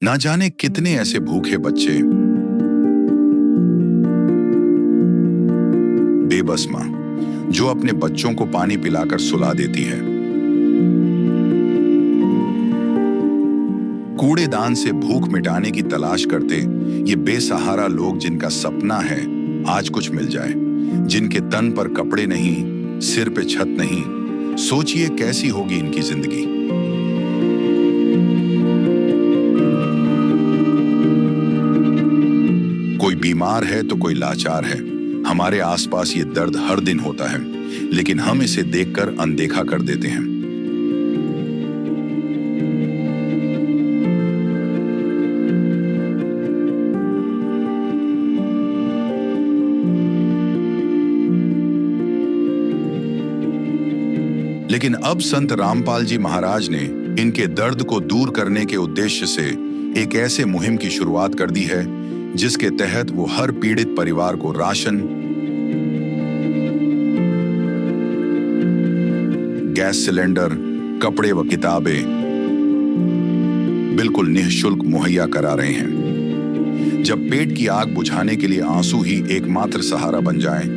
ना जाने कितने ऐसे भूखे बच्चे, बेबस मां जो अपने बच्चों को पानी पिलाकर सुला देती है। कूड़ेदान से भूख मिटाने की तलाश करते ये बेसहारा लोग जिनका सपना है आज कुछ मिल जाए, जिनके तन पर कपड़े नहीं, सिर पे छत नहीं, सोचिए कैसी होगी इनकी जिंदगी। कोई बीमार है तो कोई लाचार है। हमारे आसपास ये दर्द हर दिन होता है, लेकिन हम इसे देखकर अनदेखा कर देते हैं। लेकिन अब संत रामपाल जी महाराज ने इनके दर्द को दूर करने के उद्देश्य से एक ऐसे मुहिम की शुरुआत कर दी है जिसके तहत वो हर पीड़ित परिवार को राशन, गैस सिलेंडर, कपड़े व किताबें बिल्कुल निःशुल्क मुहैया करा रहे हैं। जब पेट की आग बुझाने के लिए आंसू ही एकमात्र सहारा बन जाएं,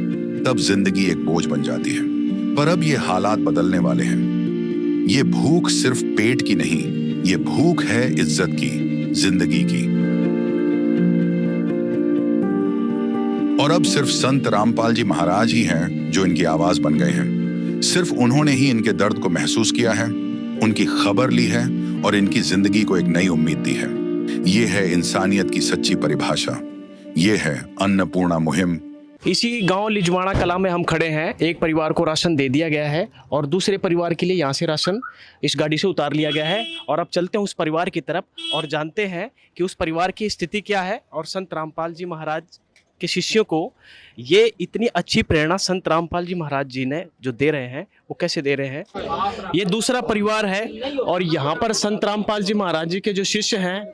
तब जिंदगी एक बोझ बन जाती है। पर अब ये हालात बदलने वाले हैं। ये भूख सिर्फ पेट की नहीं, ये भूख है इज्जत की, जिंदगी की। और अब सिर्फ संत रामपाल जी महाराज ही हैं जो इनकी आवाज बन गए हैं। सिर्फ उन्होंने ही इनके दर्द को महसूस किया है, उनकी खबर ली है और इनकी जिंदगी को एक नई उम्मीद दी है। ये है इंसानियत की सच्ची परिभाषा। ये है अन्नपूर्णा मुहिम। इसी गांव लिजवाड़ा कला में हम खड़े हैं। एक परिवार को राशन दे दिया गया है और दूसरे परिवार के लिए यहाँ से राशन इस गाड़ी से उतार लिया गया है। और अब चलते हैं उस परिवार की तरफ और जानते हैं कि उस परिवार की स्थिति क्या है और संत रामपाल जी महाराज के शिष्यों को ये इतनी अच्छी प्रेरणा संत रामपाल जी महाराज जी ने जो दे रहे हैं वो कैसे दे रहे हैं। ये दूसरा परिवार है और यहाँ पर संत रामपाल जी महाराज जी के जो शिष्य हैं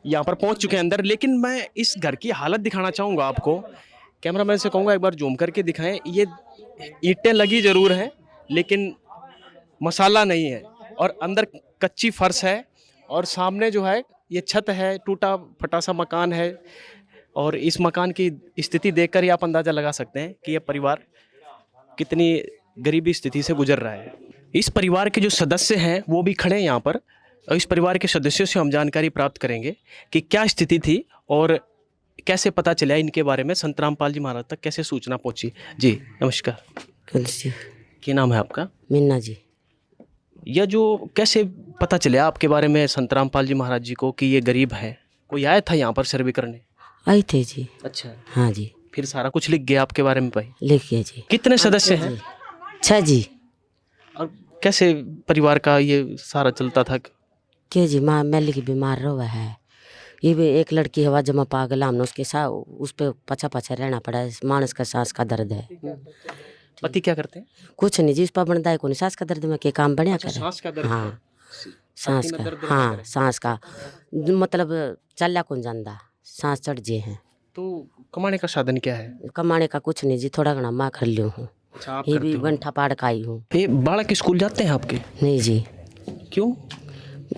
यहाँ पर पहुँच चुके हैं अंदर। लेकिन मैं इस घर की हालत दिखाना चाहूँगा आपको। कैमरामैन से कहूँगा एक बार जूम करके दिखाएं। ये ईंटें लगी ज़रूर हैं लेकिन मसाला नहीं है और अंदर कच्ची फर्श है और सामने जो है ये छत है, टूटा फटा सा मकान है। और इस मकान की स्थिति देखकर ही आप अंदाज़ा लगा सकते हैं कि यह परिवार कितनी गरीबी स्थिति से गुजर रहा है। इस परिवार के जो सदस्य हैं वो भी खड़े हैं यहाँ पर और इस परिवार के सदस्यों से हम जानकारी प्राप्त करेंगे कि क्या स्थिति थी और कैसे पता चला इनके बारे में, संत रामपाल जी महाराज तक कैसे सूचना पहुंची। जी नमस्कार। क्या नाम है आपका? मीना जी। यह जो कैसे पता चला आपके बारे में संत रामपाल जी महाराज जी को कि ये गरीब है? कोई आया था यहाँ पर सर्वे करने? आई थे जी। अच्छा। हाँ जी। फिर सारा कुछ लिख गया आपके बारे में भाई? लिख गया जी। कितने सदस्य हैं? 6 जी। और कैसे परिवार का ये सारा चलता था? क्या जी, माँ मैली की बीमार रहा है। ये भी एक लड़की हवा जमा पागल, हमने उसके साथ उस पर पछा पछा रहना पड़ा है। मानस का सांस का दर्द है। पति क्या करते हैं? कुछ नहीं जी, उस पर बनता है कोई सांस का दर्द में के काम बढ़िया अच्छा, करे। सांस का दर्द? हाँ सांस का, हाँ सांस का मतलब चल कौन जानता, सांस चढ़ जे हैं। तो कमाने का साधन क्या है? कमाने का कुछ नहीं जी, थोड़ा घना माँ कर लियो हूँ। अच्छा, आप ये करते भी हो? गंठा पाड़ का आई हूँ। ये बालक स्कूल जाते हैं आपके? नहीं जी। क्यों?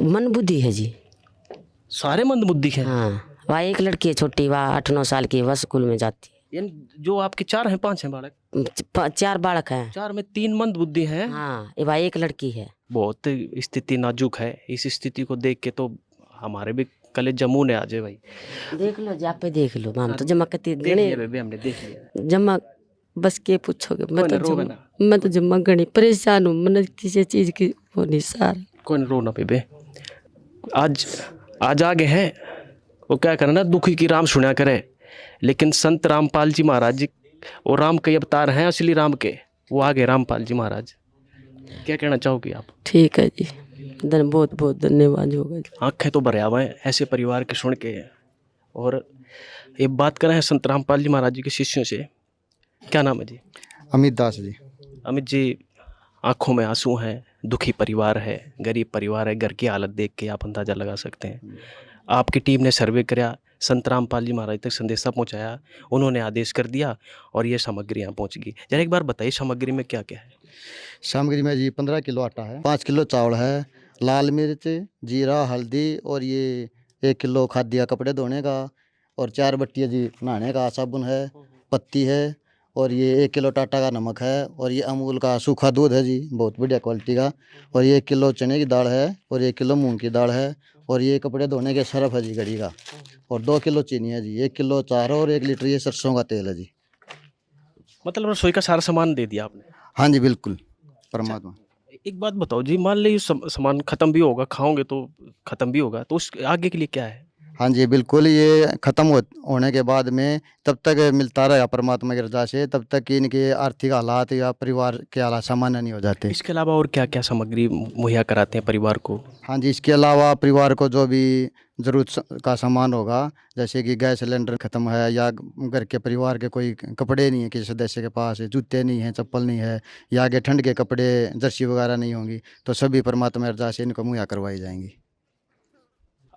मन बुद्धि है जी। सारे मंदबुद्धि हैं? हाँ, वहाँ एक लड़की है छोटी, वहाँ 8-9 साल की, वह स्कूल में जाती है। यानी जो आपके 4 हैं 5 हैं बालक? 4 बालक हैं। 4 में 3 मंदबुद्धि हैं। हाँ, ये वहाँ एक लड़की है। बहुत स्थिति नाजुक है। इस स्थिति को देख के तो हमारे भी कले जमून है आज भाई। देख लो जी, आप पे देख लो। हम तो जमा करती बेबे हमने देख लिया। जमा बस के पूछोगे, रोवे ना। मैं तो जमा गणी परेशान हूँ। मन किसी चीज की वो नहीं सार। कोई रो ना बेबे। आज आगे हैं वो क्या करे ना, दुखी की राम सुना करे। लेकिन संत रामपाल जी महाराज जी वो राम के अवतार हैं, असली राम के। वो आगे रामपाल जी महाराज। क्या कहना चाहोगे आप? ठीक है जी, बहुत बहुत धन्यवाद होगा। आँखें तो भरे हुए हैं ऐसे परिवार के सुन के। और ये बात कर रहे हैं संत रामपाल जी महाराज जी के शिष्यों से। क्या नाम है जी? अमित दास जी। अमित जी, आंखों में आंसू हैं, दुखी परिवार है, गरीब परिवार है। घर की हालत देख के आप अंदाज़ा लगा सकते हैं। आपकी टीम ने सर्वे कराया, संत रामपाल जी महाराज तक संदेशा पहुंचाया, उन्होंने आदेश कर दिया और ये सामग्री यहाँ पहुंच गई। जरा एक बार बताइए सामग्री में क्या क्या है? सामग्री में जी 15 किलो आटा है, 5 किलो चावल है, लाल मिर्च, जीरा, हल्दी और ये 1 किलो खाद्य कपड़े धोने का, और 4 बट्टियाँ जी नहाने का साबुन है, पत्ती है, और ये 1 किलो टाटा का नमक है, और ये अमूल का सूखा दूध है जी, बहुत बढ़िया क्वालिटी का, और ये 1 किलो चने की दाल है, और 1 किलो मूंग की दाल है, और ये कपड़े धोने के सर्फ है जी घड़ी का, और 2 किलो चीनी है जी, 1 किलो चार और 1 लीटर ये सरसों का तेल है जी। मतलब रसोई का सारा सामान दे दिया आपने। हाँ जी बिल्कुल, परमात्मा। एक बात बताओ जी, मान लीजिए सामान खत्म भी होगा, खाओगे तो खत्म भी होगा, तो उस आगे के लिए क्या है? हाँ जी बिल्कुल, ये ख़त्म होने के बाद में तब तक मिलता रहेगा परमात्मा की रज़ा से, तब तक कि इनके आर्थिक हालात या परिवार के हालात सामान्य नहीं हो जाते। इसके अलावा और क्या-क्या सामग्री मुहैया कराते हैं परिवार को? हाँ जी, इसके अलावा परिवार को जो भी ज़रूरत का सामान होगा, जैसे कि गैस सिलेंडर ख़त्म है, या घर के परिवार के कोई कपड़े नहीं है किसी सदस्य के पास, जूते नहीं हैं, चप्पल नहीं है, या आगे ठंड के कपड़े, जर्सी वगैरह नहीं होंगी, तो सभी परमात्मा की रज़ा से इनको मुहैया करवाई जाएंगी।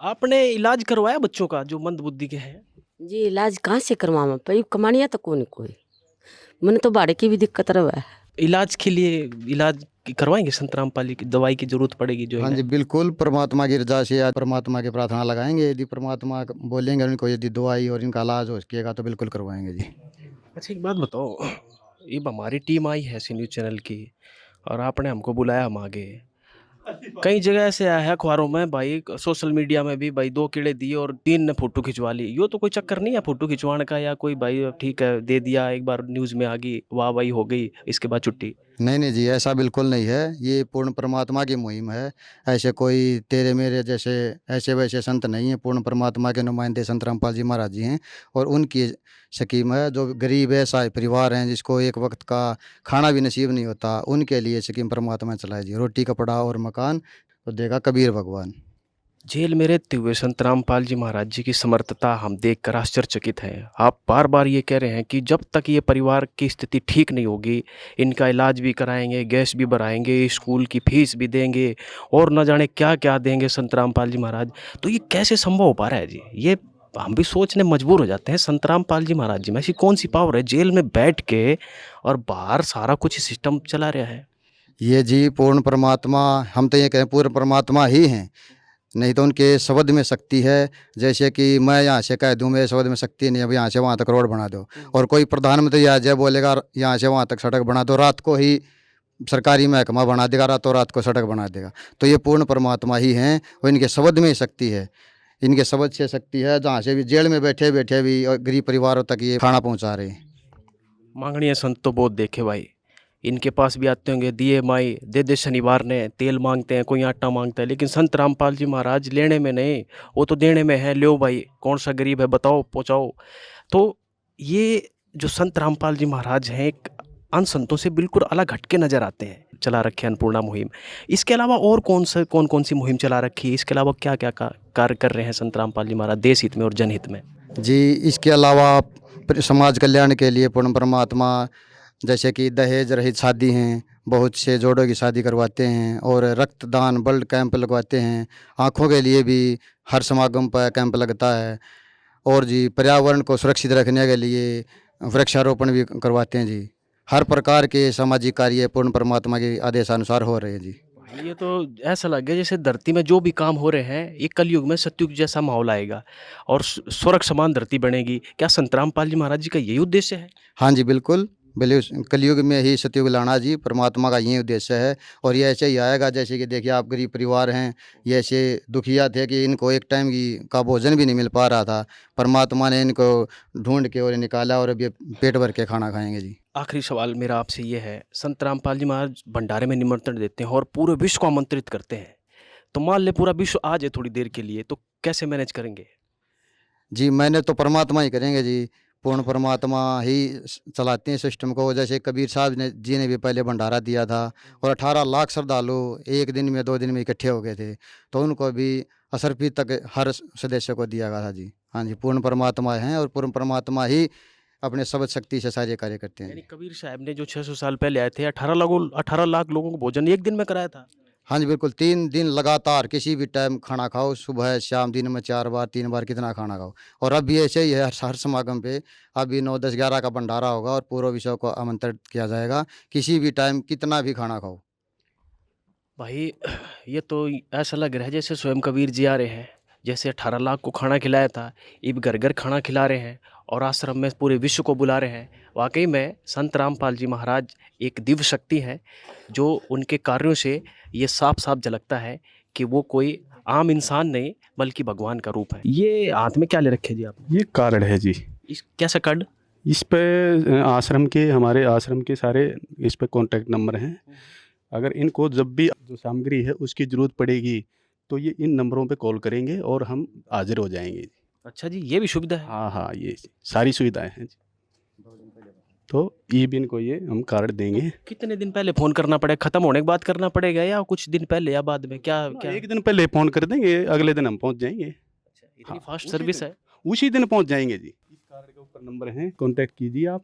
आपने इलाज करवाया बच्चों का जो मंदबुद्धि के हैं? जी इलाज कहाँ से करवाऊँ, भाई कमानिया तो कोई मैंने तो भाड़े की भी दिक्कत रहा है। इलाज के लिए इलाज करवाएँगे संत रामपाल जी की दवाई की ज़रूरत पड़ेगी जो हाँ है? जी बिल्कुल, परमात्मा की रज़ा से या परमात्मा की प्रार्थना लगाएंगे, यदि परमात्मा बोलेंगे उनको, यदि दवाई और इनका इलाज हो सकेगा तो बिल्कुल करवाएंगे जी। अच्छा एक बात बताओ, ये हमारी टीम आई है सी न्यूज़ चैनल की और आपने हमको बुलाया, हम आ गए। कई जगह ऐसे आया है अखबारों में भाई, सोशल मीडिया में भी भाई 2 कीड़े दिए और 3 ने फ़ोटो खिंचवा ली। यो तो कोई चक्कर नहीं है फ़ोटो खिंचवाने का, या कोई भाई ठीक है दे दिया, एक बार न्यूज़ में आ गई, वाह-वाही हो गई, इसके बाद छुट्टी। नहीं, नहीं जी, ऐसा बिल्कुल नहीं है। ये पूर्ण परमात्मा की मुहिम है। ऐसे कोई तेरे मेरे जैसे ऐसे-वैसे संत नहीं हैं, पूर्ण परमात्मा के नुमाइंदे संत रामपाल जी महाराज जी हैं, और उनकी स्कीम है, जो गरीब है, असहाय परिवार हैं, जिसको एक वक़्त का खाना भी नसीब नहीं होता, उनके लिए स्कीम परमात्मा चलाई जी। रोटी, कपड़ा और मकान तो देगा कबीर भगवान। जेल में रहते हुए संत रामपाल जी महाराज जी की समर्थता हम देखकर आश्चर्यचकित हैं। आप बार-बार ये कह रहे हैं कि जब तक ये परिवार की स्थिति ठीक नहीं होगी, इनका इलाज भी कराएँगे, गैस भी भराएँगे, स्कूल की फीस भी देंगे और न जाने क्या-क्या देंगे संत रामपाल जी महाराज। तो ये कैसे संभव हो पा रहा है जी? ये हम भी सोचने मजबूर हो जाते हैं, संत रामपाल जी महाराज जी में ऐसी कौन-सी पावर है, जेल में बैठ के और बाहर सारा कुछ सिस्टम चला रहा है? ये जी पूर्ण परमात्मा, हम तो ये कहें पूर्ण परमात्मा ही हैं। नहीं तो उनके शब्द में शक्ति है। जैसे कि मैं यहाँ से कह दूँ मेरे शब्द में शक्ति नहीं है, अब यहाँ से वहाँ तक रोड बना दो, और कोई प्रधानमंत्री आ जाए बोलेगा यहाँ से वहाँ तक सड़क बना दो, रात को ही सरकारी महकमा बना देगा, रातों रात को सड़क बना देगा। तो ये पूर्ण परमात्मा ही हैं, और इनके शब्द में ही शक्ति है। इनके शब्द से शक्ति है, जहाँ से भी जेल में बैठे बैठे भी और गरीब परिवारों तक ये खाना पहुँचा रहे हैं। मांगणिया संत तो बहुत देखे भाई, इनके पास भी आते होंगे, दिए माई दे दे शनिवार ने, तेल मांगते हैं, कोई आटा मांगता है, लेकिन संत रामपाल जी महाराज लेने में नहीं, वो तो देने में है। लो भाई, कौन सा गरीब है बताओ, पहुँचाओ। तो ये जो संत रामपाल जी महाराज हैं, एक अन्य संतों से बिल्कुल अलग हटके नज़र आते हैं। चला रखे अन्नपूर्णा मुहिम, इसके अलावा और कौन सी मुहिम चला रखी है? इसके अलावा क्या-क्या कार्य कर रहे हैं संत रामपाल जी महाराज देश हित में और जनहित में? जी, इसके अलावा समाज कल्याण के लिए पूर्ण परमात्मा, जैसे कि दहेज रहित शादी हैं, बहुत से जोड़ों की शादी करवाते हैं, और रक्तदान ब्लड कैंप लगवाते हैं। आँखों के लिए भी हर समागम पर कैंप लगता है, और जी पर्यावरण को सुरक्षित रखने के लिए वृक्षारोपण भी करवाते हैं जी। हर प्रकार के सामाजिक कार्य पूर्ण परमात्मा के आदेशानुसार हो रहे हैं जी। ये तो ऐसा लग गया जैसे धरती में जो भी काम हो रहे हैं, ये कलयुग में सतयुग जैसा माहौल आएगा और स्वर्ग समान धरती बनेगी। क्या संत रामपाल जी महाराज जी का यही उद्देश्य है? हाँ जी बिल्कुल, कलयुग में ही सतयुग लाना जी परमात्मा का यही उद्देश्य है, और ये ऐसे ही आएगा। जैसे कि देखिए आप गरीब परिवार हैं, ये ऐसे दुखिया थे कि इनको एक टाइम की का भोजन भी नहीं मिल पा रहा था, परमात्मा ने इनको ढूंढ के और निकाला, और अब ये पेट भर के खाना खाएंगे जी। आखिरी सवाल मेरा आपसे ये है, संत रामपाल जी महाराज भंडारे में निमंत्रण देते हैं और पूरे विश्व को आमंत्रित करते हैं। तो मान ले पूरा विश्व आ जाए थोड़ी देर के लिए, तो कैसे मैनेज करेंगे? जी मैंने तो परमात्मा ही करेंगे जी, पूर्ण परमात्मा ही चलाते हैं सिस्टम को। जैसे कबीर साहब ने जी ने भी पहले भंडारा दिया था, और 18 लाख श्रद्धालु एक दिन में 2 दिन में इकट्ठे हो गए थे, तो उनको भी असरफी तक हर सदस्य को दिया गया था जी। हाँ जी, पूर्ण परमात्मा हैं, और पूर्ण परमात्मा ही अपने शब्द शक्ति से सारे कार्य करते हैं यानी जी। कबीर साहब ने जो 600 साल पहले आए थे, 18 लाख लोगों को भोजन एक दिन में कराया था। हाँ जी बिल्कुल, 3 दिन लगातार किसी भी टाइम खाना खाओ, सुबह शाम दिन में 4 बार 3 बार कितना खाना खाओ। और अब भी ऐसे ही है, हर समागम पे अभी 9 10 11 का भंडारा होगा, और पूरे विश्व को आमंत्रित किया जाएगा, किसी भी टाइम कितना भी खाना खाओ। भाई ये तो ऐसा लग रहा है जैसे स्वयं कबीर जी आ रहे हैं, जैसे 18 लाख को खाना खिलाया था, अब घर घर खाना खिला रहे हैं और आश्रम में पूरे विश्व को बुला रहे हैं। वाकई में संत रामपाल जी महाराज एक दिव्य शक्ति है, जो उनके कार्यों से ये साफ साफ झलकता है कि वो कोई आम इंसान नहीं बल्कि भगवान का रूप है। ये हाथ में क्या ले रखे जी आप? ये कार्ड है जी। इस कैसा कार्ड? इस पे आश्रम के, हमारे आश्रम के सारे इस पे कॉन्टैक्ट नंबर हैं। अगर इनको जब भी जो सामग्री है उसकी ज़रूरत पड़ेगी तो ये इन नंबरों पे कॉल करेंगे और हम हाजिर हो जाएंगे। अच्छा जी, ये भी सुविधा है? हाँ हाँ, ये सारी सुविधाएं हैं जी। तो ये भी इनको ये हम कार्ड देंगे। कितने दिन पहले फ़ोन करना पड़ेगा? ख़त्म होने के बाद करना पड़ेगा या कुछ दिन पहले या बाद में? क्या क्या? एक दिन पहले फ़ोन कर देंगे, अगले दिन हम पहुँच जाएंगे। इतनी हाँ, फास्ट उसी सर्विस दिन। है? उसी दिन पहुँच जाएंगे जी। इस कार्ड के ऊपर नंबर हैं, कॉन्टैक्ट कीजिए आप,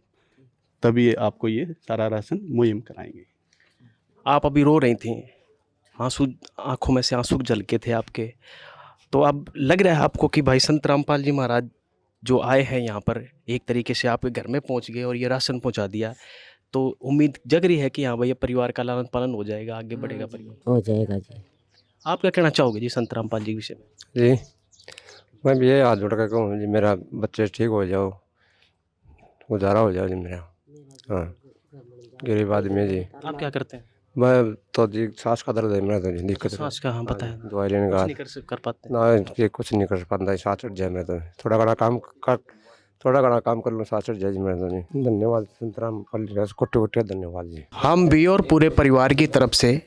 तभी ये आपको ये सारा राशन मुहैया कराएंगे। आप अभी रो रही थी, आंसू आंखों में से आंसू झलके थे आपके, तो अब लग रहा है आपको कि भाई संत रामपाल जी महाराज जो आए हैं यहाँ पर, एक तरीके से आपके घर में पहुँच गए और ये राशन पहुँचा दिया, तो उम्मीद जग रही है कि हाँ भाई ये परिवार का लालन पालन हो जाएगा, आगे बढ़ेगा परिवार। हो जाएगा जी। आप क्या कहना चाहोगे जी संत रामपाल जी के विषय में? जी, मैं भी ये हाथ जोड़ कर कहूँ जी, मेरा बच्चे ठीक हो जाओ, गुजारा हो जाओ जी मेरा। हाँ, गरीब आदमी है जी। आप क्या करते हैं? मैं तो जी सांस का दर्द है मेरा, तो जी दिक्कत है। सांस का? हाँ बताएं। दवाई लेने का कुछ नहीं कर पाते? ना, ये कुछ नहीं कर पाता, सांस चढ़ जाए मेरा तो। थोड़ा घना काम कर लूँ, सांस चढ़ जाए जी मेरा तो जी। धन्यवाद संत रामपाल जी का, कोटि कोटि धन्यवाद जी। हम भी और पूरे परिवार की तरफ से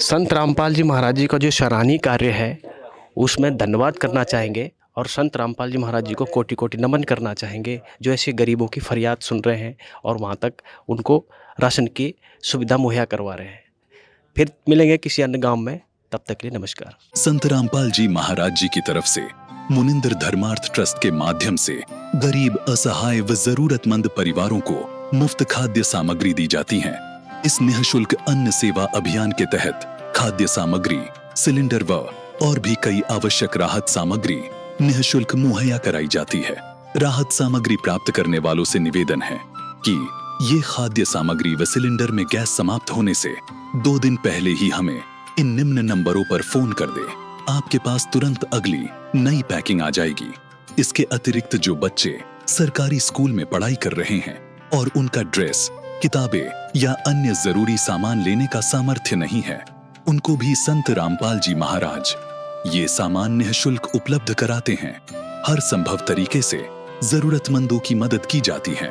संत रामपाल जी महाराज जी का जो सराहनीय कार्य है उसमें धन्यवाद करना चाहेंगे और संत रामपाल जी महाराज जी को कोटि कोटि नमन करना चाहेंगे, जो ऐसे गरीबों की फरियाद सुन रहे हैं और वहाँ तक उनको राशन की सुविधा मुहैया करवा रहे हैं। फिर मिलेंगे किसी अन्य गांव में, तब तक के लिए नमस्कार। संत रामपाल जी महाराज जी की तरफ से मुनिंदर धर्मार्थ ट्रस्ट के माध्यम से गरीब, असहाय व जरूरतमंद परिवारों को मुफ्त खाद्य सामग्री दी जाती है। इस निःशुल्क अन्न सेवा अभियान के तहत खाद्य सामग्री, सिलेंडर व और भी कई आवश्यक राहत सामग्री निःशुल्क मुहैया कराई जाती है। राहत सामग्री प्राप्त करने वालों से निवेदन है कि ये खाद्य सामग्री व सिलेंडर में गैस समाप्त होने से 2 दिन पहले ही हमें इन निम्न नंबरों पर फोन कर दे। आपके पास तुरंत अगली नई पैकिंग आ जाएगी। इसके अतिरिक्त जो बच्चे सरकारी स्कूल में पढ़ाई कर रहे हैं और उनका ड्रेस, किताबें या अन्य जरूरी सामान लेने का सामर्थ्य नहीं है, उनको भी संत रामपाल जी महाराज ये सामान निःशुल्क उपलब्ध कराते हैं। हर संभव तरीके से जरूरतमंदों की मदद की जाती है।